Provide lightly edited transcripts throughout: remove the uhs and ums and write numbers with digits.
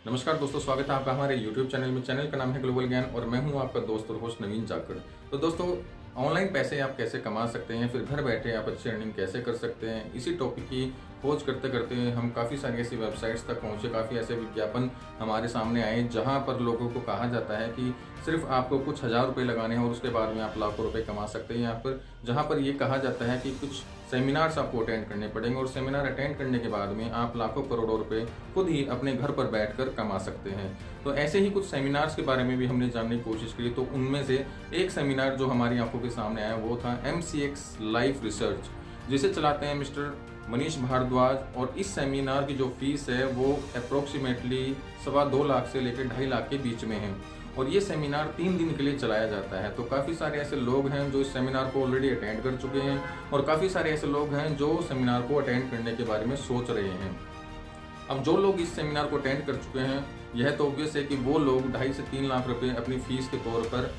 नमस्कार दोस्तों, स्वागत है आपका हमारे YouTube चैनल में। चैनल का नाम है ग्लोबल ज्ञान और मैं हूं आपका दोस्त और होस्ट नवीन जाखड़। तो दोस्तों, ऑनलाइन पैसे आप कैसे कमा सकते हैं, फिर घर बैठे आप अच्छी अर्निंग कैसे कर सकते हैं, इसी टॉपिक की खोज करते करते हम काफ़ी सारी ऐसी वेबसाइट्स तक पहुंचे, काफ़ी ऐसे विज्ञापन हमारे सामने आए जहां पर लोगों को कहा जाता है कि सिर्फ आपको कुछ हज़ार रुपये लगाने हैं और उसके बाद में आप लाखों रुपए कमा सकते हैं। यहाँ पर जहाँ पर ये कहा जाता है कि कुछ सेमिनार्स आपको अटेंड करने पड़ेंगे और सेमिनार अटेंड करने के बाद में आप लाखों करोड़ों रुपए खुद ही अपने घर पर बैठकर कमा सकते हैं। तो ऐसे ही कुछ सेमिनार्स के बारे में भी हमने जानने की कोशिश की। तो उनमें से एक सेमिनार जो हमारी आंखों के सामने आया वो था MCX लाइफ रिसर्च, जिसे चलाते हैं मिस्टर मनीष भारद्वाज। और इस सेमिनार की जो फीस है वो अप्रोक्सीमेटली 2.25 लाख से लेकर 2.5 लाख के बीच में है और ये सेमिनार 3 दिन के लिए चलाया जाता है। तो काफ़ी सारे ऐसे लोग हैं जो इस सेमिनार को ऑलरेडी अटेंड कर चुके हैं और काफ़ी सारे ऐसे लोग हैं जो सेमिनार को अटेंड करने के बारे में सोच रहे हैं। अब जो लोग इस सेमिनार को अटेंड कर चुके हैं, यह तो ऑब्वियस है कि वो लोग 2.5 से 3 लाख रुपए अपनी फीस के तौर पर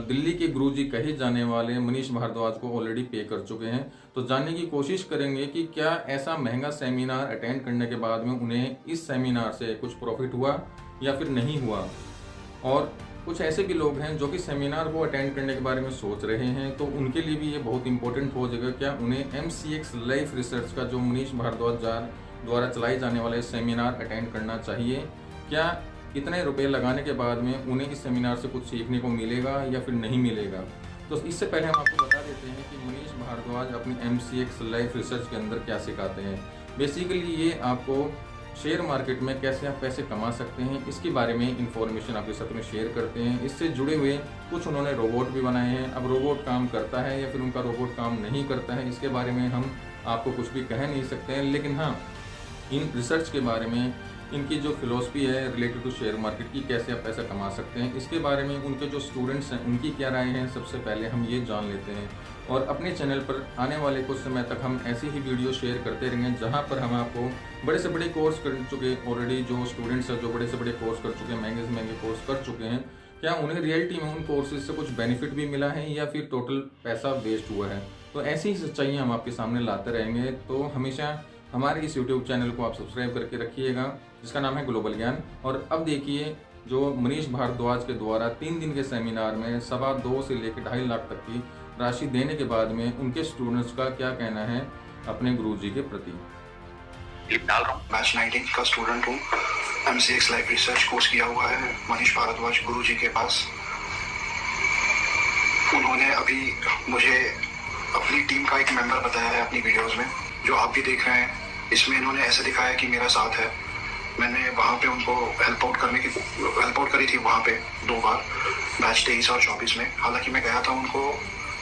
दिल्ली के गुरुजी कहे जाने वाले मनीष भारद्वाज को ऑलरेडी पे कर चुके हैं। तो जानने की कोशिश करेंगे कि क्या ऐसा महंगा सेमिनार अटेंड करने के बाद में उन्हें इस सेमिनार से कुछ प्रॉफिट हुआ या फिर नहीं हुआ। और कुछ ऐसे भी लोग हैं जो कि सेमिनार को अटेंड करने के बारे में सोच रहे हैं, तो उनके लिए भी ये बहुत इंपॉर्टेंट हो जाएगा। क्या उन्हें MCX लाइफ रिसर्च का जो मनीष भारद्वाज द्वारा चलाए जाने वाले सेमिनार अटेंड करना चाहिए? क्या इतने रुपए लगाने के बाद में उन्हें इस सेमिनार से कुछ सीखने को मिलेगा या फिर नहीं मिलेगा? तो इससे पहले हम आपको बता देते हैं कि मनीष भारद्वाज अपनी MCX लाइफ रिसर्च के अंदर क्या सिखाते हैं। बेसिकली ये आपको शेयर मार्केट में कैसे आप पैसे कमा सकते हैं इसके बारे में इंफॉर्मेशन आपके साथ में शेयर करते हैं। इससे जुड़े हुए कुछ उन्होंने रोबोट भी बनाए हैं। अब रोबोट काम करता है या फिर उनका रोबोट काम नहीं करता है, इसके बारे में हम आपको कुछ भी कह नहीं सकते हैं, लेकिन हाँ, इन रिसर्च के बारे में, इनकी जो फिलॉसफी है रिलेटेड टू शेयर मार्केट की, कैसे आप पैसा कमा सकते हैं, इसके बारे में उनके जो स्टूडेंट्स हैं उनकी क्या राय है, सबसे पहले हम ये जान लेते हैं। और अपने चैनल पर आने वाले कुछ समय तक हम ऐसी ही वीडियो शेयर करते रहेंगे जहां पर हम आपको बड़े से बड़े कोर्स कर चुके ऑलरेडी जो स्टूडेंट्स हैं, जो बड़े से बड़े कोर्स कर चुके हैं, महंगे से महंगे कोर्स कर चुके हैं, क्या उन्हें रियलिटी में उन कोर्सेज से कुछ बेनिफिट भी मिला है या फिर टोटल पैसा वेस्ट हुआ है। तो ऐसी ही सच्चाइयाँ हम आपके सामने लाते रहेंगे। तो हमेशा हमारे इस YouTube चैनल को आप सब्सक्राइब करके रखिएगा, जिसका नाम है ग्लोबल ज्ञान। और अब देखिए, जो मनीष भारद्वाज के द्वारा 3 दिन के सेमिनार में 2.25 से लेकर 2.5 लाख तक की राशि देने के बाद में उनके स्टूडेंट्स का क्या कहना है अपने गुरुजी के प्रति। डाल रहा हूँ, बैच 19 का स्टूडेंट हूँ। MCX लाइफ रिसर्च कोर्स किया हुआ है मनीष भारद्वाज गुरुजी के पास। उन्होंने अभी मुझे अपनी टीम का एक मेंबर बताया है अपनी वीडियोस में, जो आप भी देख रहे हैं। इसमें इन्होंने ऐसे दिखाया कि मेरा साथ है। मैंने वहाँ पे उनको हेल्प आउट करी थी वहाँ पे 2 बार, बैच 23 और 24 में। हालांकि मैं गया था उनको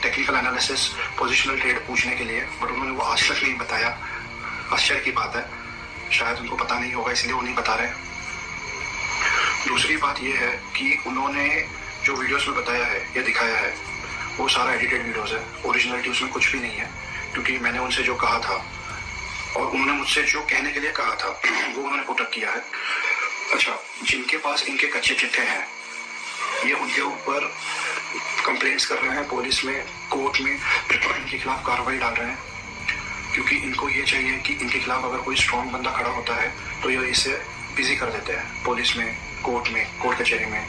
टेक्निकल एनालिसिस, पोजिशनल ट्रेड पूछने के लिए, बट उन्होंने वो आज तक नहीं बताया। आश्चर्य की बात है, शायद उनको पता नहीं होगा इसलिए वो नहीं बता रहे। दूसरी बात ये है कि उन्होंने जो वीडियोस में बताया है या दिखाया है वो सारा एडिटेड वीडियोस है, ओरिजिनलिटी उसमें कुछ भी नहीं है। क्योंकि मैंने उनसे जो कहा था और उन्होंने मुझसे जो कहने के लिए कहा था वो उन्होंने पुट अप किया है। अच्छा, जिनके पास इनके कच्चे चिट्ठे हैं ये उनके ऊपर कंप्लेंट्स कर रहे हैं पुलिस में, कोर्ट में, इनके खिलाफ कार्रवाई डाल रहे हैं, क्योंकि इनको ये चाहिए कि इनके खिलाफ अगर कोई स्ट्रॉन्ग बंदा खड़ा होता है तो ये इसे बिजी कर देते हैं पुलिस में, कोर्ट कचहरी में,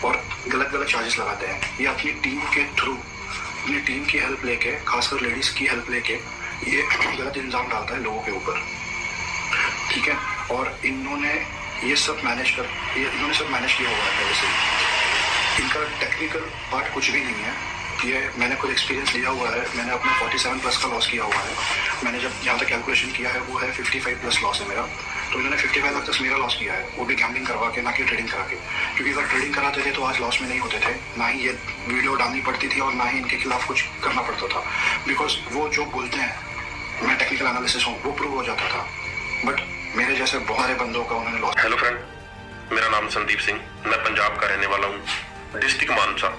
और गलत चार्जेस लगाते हैं। ये अपनी टीम के थ्रू, अपनी टीम की हेल्प लेके, खासकर लेडीज की हेल्प लेके ये गलत इल्जाम डालता है लोगों के ऊपर, ठीक है। और इन्होंने सब मैनेज किया हुआ है पहले से। इनका टेक्निकल पार्ट कुछ भी नहीं है। ये मैंने खुद एक्सपीरियंस लिया हुआ है। मैंने अपना 47+ का लॉस किया हुआ है। मैंने जब यहाँ तक कैलकुलेशन किया है वो है 55+ लॉस है मेरा। तो इन्होंने 55 लाख तक मेरा लॉस किया है, वो भी गैम्बलिंग करवा के, ना कि ट्रेडिंग करा के। क्योंकि अगर ट्रेडिंग कराते थे तो आज लॉस में नहीं होते थे, ना ही ये वीडियो डालनी पड़ती थी और ना ही इनके खिलाफ कुछ करना पड़ता था। बिकॉज वो जो बोलते हैं मैं टेक्निकल एनालिसिस हूँ वो प्रूव हो जाता था, बट मेरे जैसे बहुत सारे बंदों का उन्होंने लॉस। हेलो फ्रेंड, मेरा नाम संदीप सिंह, मैं पंजाब का रहने वाला हूँ, डिस्ट्रिक्ट मानसा।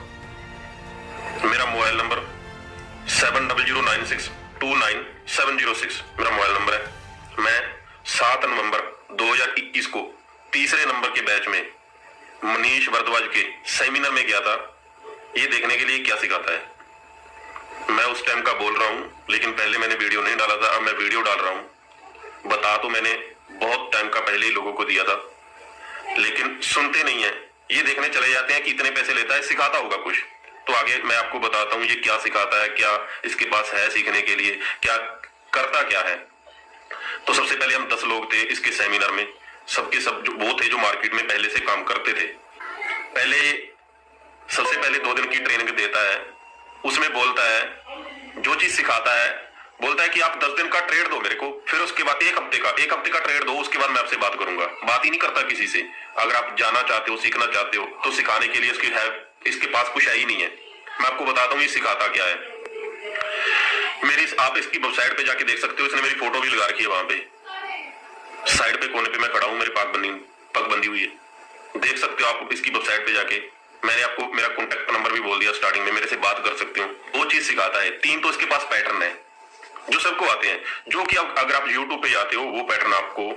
मेरा मोबाइल नंबर 7009629706 मेरा मोबाइल नंबर है। मैं 7 नवंबर 2021 को तीसरे नंबर के बैच में मनीष भारद्वाज के सेमिनार में गया था, ये देखने के लिए क्या सिखाता है। मैं उस टाइम का बोल रहा हूँ, लेकिन पहले मैंने वीडियो नहीं डाला था, अब मैं वीडियो डाल रहा हूँ। बता तो मैंने बहुत टाइम का पहले ही लोगों को दिया था, लेकिन सुनते नहीं है, ये देखने चले जाते हैं कि इतने पैसे लेता है, सिखाता होगा कुछ। तो आगे मैं आपको बताता हूँ ये क्या सिखाता है, क्या इसके पास है सीखने के लिए, क्या करता क्या है। तो सबसे पहले हम 10 लोग थे इसके सेमिनार में, सबके सब जो वो थे जो मार्केट में पहले से काम करते थे। सबसे पहले 2 दिन की ट्रेनिंग देता है, उसमें बोलता है जो चीज सिखाता है, बोलता है कि आप 10 दिन का ट्रेड दो मेरे को, फिर उसके बाद एक हफ्ते का ट्रेड दो, उसके बाद मैं आपसे बात करूंगा। बात ही नहीं करता किसी से। अगर आप जाना चाहते हो, सीखना चाहते हो, तो सिखाने के लिए इसके पास कुछ है ही नहीं है। मैं आपको बताता हूँ ये सिखाता क्या है। आप इसकी वेबसाइट पे जाके देख सकते हो, इसने मेरी फोटो भी लगा रखी है। वहां पे साइड पे कोने पे मैं खड़ा हूँ, मेरी पग बंधी हुई है, देख सकते हो आप इसकी वेबसाइट पे जाके। मैंने आपको मेरा कॉन्टेक्ट नंबर भी बोल दिया स्टार्टिंग में, मेरे से बात कर सकते हो। वो चीज सिखाता है। 3 तो इसके पास पैटर्न है जो सबको आते हैं, जो कि अगर आप YouTube पे जाते हो वो पैटर्न आपको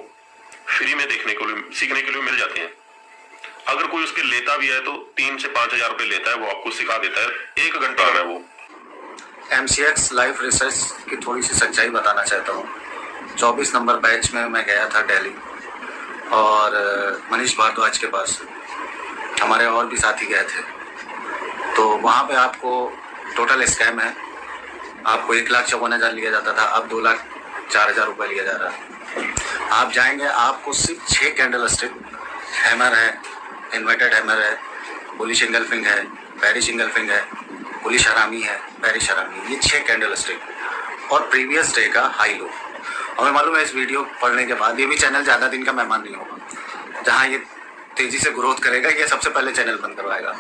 फ्री में देखने को सीखने के लिए मिल जाते हैं। अगर कोई उसके लेता भी है तो 3 से 5 हजार रुपए लेता है, वो आपको सिखा देता है। 1 घंटा में वो MCX लाइफ रिसर्च की थोड़ी सी सच्चाई बताना चाहता हूँ। 24 नंबर बैच में मैं गया था दिल्ली, और मनीष भारद्वाज के पास हमारे और भी साथी गए थे। तो वहाँ पे आपको टोटल स्कैम है, आपको 1,54,000 लिया जाता था, अब 2,04,000 रुपये लिया जा रहा है। आप जाएंगे, आपको सिर्फ 6 कैंडल स्टिक, हैमर है, इन्वर्टेड हैमर है, बुलिश इंगल्फिंग है, बेरिश इंगल्फिंग है, बुलिश हरामी है, बेरिश हरामी, ये 6 कैंडल स्टिक और प्रीवियस डे का हाई लो। हमें मालूम है इस वीडियो पढ़ने के बाद ये भी चैनल ज़्यादा दिन का मेहमान नहीं होगा। जहाँ ये तेज़ी से ग्रोथ करेगा, ये सबसे पहले चैनल बंद करवाएगा।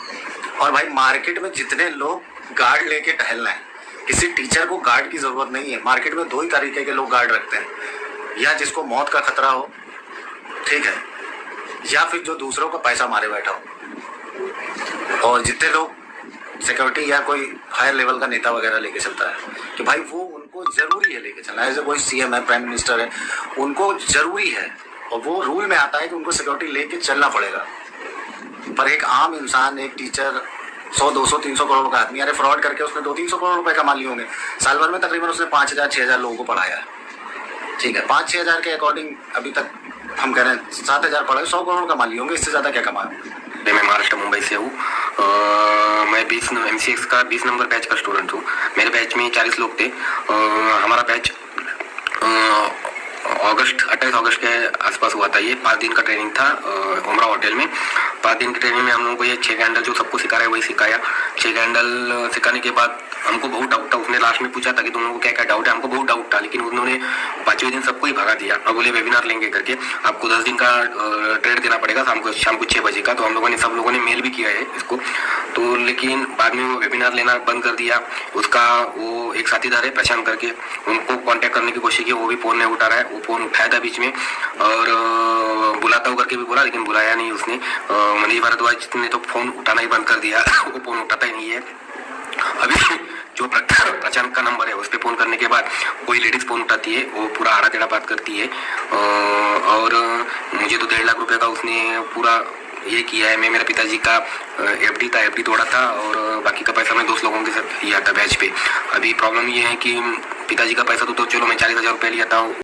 और भाई मार्केट में जितने लोग गार्ड लेके टहल रहे हैं, किसी टीचर को गार्ड की ज़रूरत नहीं है। मार्केट में 2 ही तरीके के लोग गार्ड रखते हैं, या जिसको मौत का खतरा हो, ठीक है, या फिर जो दूसरों का पैसा मारे बैठा हो। और जितने लोग सिक्योरिटी या कोई हायर लेवल का नेता वगैरह लेके चलता है कि भाई वो उनको ज़रूरी है लेके चलना, ऐसे कोई CM है, प्राइम मिनिस्टर है, उनको ज़रूरी है और वो रूल में आता है कि उनको सिक्योरिटी लेके चलना पड़ेगा। पर एक आम इंसान, एक टीचर, 100, 200, 300 करोड़ का आदमी, अरे फ्रॉड करके उसने 200-300 करोड़ रुपए कमा लिए होंगे। साल भर में तकरीबन उसने 5,000-6,000 लोगों को पढ़ाया, ठीक है। 5-6 हज़ार के अकॉर्डिंग अभी तक हम कह रहे हैं 7,000 पढ़ाए, 100 करोड़ कमा लिए होंगे, इससे ज़्यादा क्या कमाए। मैं महाराष्ट्र मुंबई से हूँ। मैं MCX का 20 नंबर बैच का स्टूडेंट हूँ। मेरे बैच में 40 लोग थे। हमारा बैच 28 अगस्त के आसपास हुआ था। ये 5 दिन का ट्रेनिंग था उमरा होटल में। 5 दिन की ट्रेनिंग में हम लोगों को ये 6 कैंडल जो सबको सिखा रहा है वही सिखाया। 6 कैंडल सिखाने के बाद हमको बहुत डाउट था। उसने लास्ट में पूछा था कि तुम लोगों को क्या क्या डाउट है। हमको बहुत डाउट था, लेकिन उन्होंने 5वें दिन सबको ही भगा दिया और बोले वेबिनार लेंगे करके, आपको 10 दिन का ट्रेड देना पड़ेगा शाम को 6 बजे का। तो हम लोगों ने सब लोगों ने मेल भी किया है इसको, तो लेकिन बाद में वो वेबिनार लेना बंद कर दिया। उसका वो एक साथीदार है पहचान करके, उनको कांटेक्ट करने की कोशिश की, वो भी फ़ोन नहीं उठा रहा है। वो फ़ोन उठाया था बीच में और बुलाता हूँ करके भी बोला, लेकिन बुलाया नहीं उसने। मनीष भारद्वाज ने तो फ़ोन उठाना ही बंद कर दिया, वो फ़ोन उठाता ही नहीं है। अभी जो प्रचार का नंबर है उस पर फ़ोन करने के बाद कोई लेडीज़ फ़ोन उठाती है, वो पूरा आड़ा टेढ़ा बात करती है। और मुझे तो 1.5 लाख रुपए का उसने पूरा ये किया है। मैं मेरे पिताजी का FD था, FD तोड़ा था, और बाकी का पैसा मैं 2 लोगों के साथ लिया था बैच पे। अभी प्रॉब्लम ये है कि पिताजी का पैसा तो चलो मैं 40,000 रुपये लिया था।